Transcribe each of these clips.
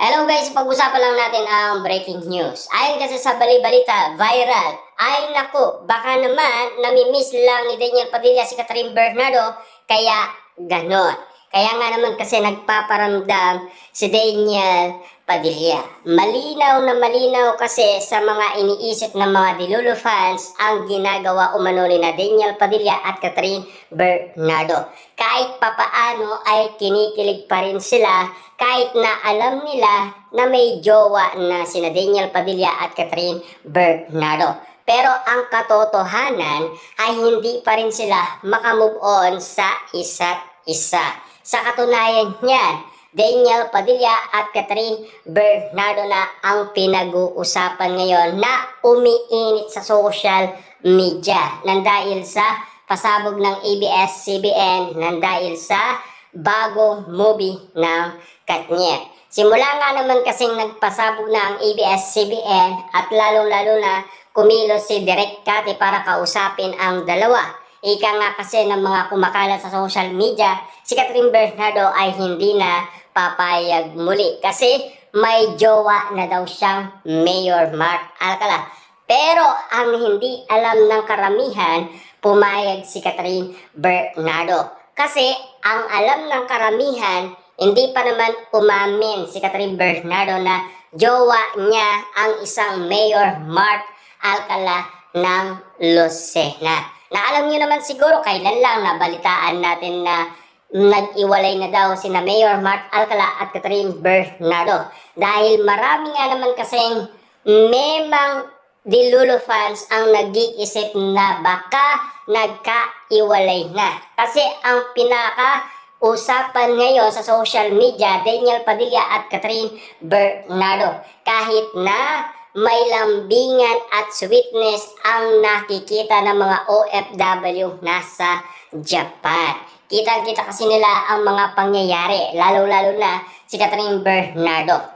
Hello guys, pag-usapan lang natin ang breaking news. Ayon kasi sa bali-balita, viral. Ay naku, baka naman namimiss lang ni Daniel Padilla si Catherine Bernardo, kaya ganon. Kaya nga naman kasi nagpaparamdam si Daniel Padilla. Malinaw na malinaw kasi sa mga iniisip ng mga Dilulo fans ang ginagawa umano ni na Daniel Padilla at Catherine Bernardo. Kahit papaano ay kinikilig pa rin sila kahit na alam nila na may jowa na sina Daniel Padilla at Catherine Bernardo. Pero ang katotohanan ay hindi pa rin sila makamove on sa isa't isa. Sa katunayan niyan, Daniel Padilla at Catherine Bernardo na ang pinag-uusapan ngayon na umiinit sa social media nang dahil sa pasabog ng ABS-CBN, nang dahil sa bagong movie ng Katniel. Simula nga naman kasing nagpasabog na ang ABS-CBN at lalong-lalo na kumilos si Direk Cathy para kausapin ang dalawa. Ika nga kasi ng mga kumakalat sa social media, si Catherine Bernardo ay hindi na papayag muli kasi may jowa na daw siyang Mayor Mark Alcala. Pero ang hindi alam ng karamihan, pumayag si Catherine Bernardo. Kasi ang alam ng karamihan, hindi pa naman umamin si Catherine Bernardo na jowa niya ang isang Mayor Mark Alcala ng Lucena. Na alam niyo naman siguro kailan lang nabalitaan natin na nag-iwalay na daw sina Mayor Mark Alcala at Catherine Bernardo. Dahil marami nga naman kasing memang Dilulo fans ang nag-iisip na baka nagka-iwalay na. Kasi ang pinaka-usapan ngayon sa social media, Daniel Padilla at Catherine Bernardo. Kahit na may lambingan at sweetness ang nakikita ng mga OFW nasa Japan. Kitang-kita kasi nila ang mga pangyayari, lalo-lalo na si Catherine Bernardo.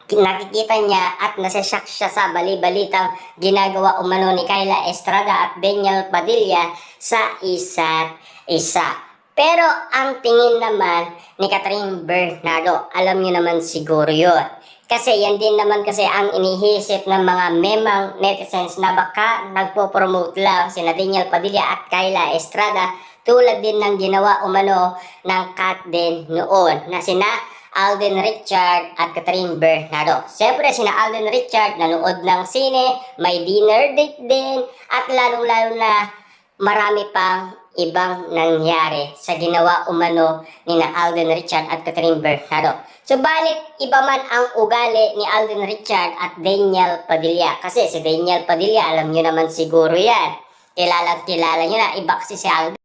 Nakikita niya at nasashock siya sa bali-balitang ginagawa umano ni Kyla Estrada at Daniel Padilla sa isa't isa. Pero ang tingin naman ni Catherine Bernardo, alam niyo naman siguro yun. Kasi yan din naman kasi ang inihisip ng mga memang netizens na baka nagpo-promote lang sina Daniel Padilla at Kyla Estrada tulad din ng ginawa umano ng Kat din noon na sina Alden Richard at Catherine Bernardo. Siyempre, sina Alden Richard nanood ng sine, may dinner date din, at lalong-lalo na marami pang ibang nangyari sa ginawa umano ni na Alden Richard at Catherine Bernardo. Subalit, iba man ang ugali ni Alden Richard at Daniel Padilla. Kasi si Daniel Padilla, alam nyo naman siguro yan. Kilala nyo na, iba kasi si Alden.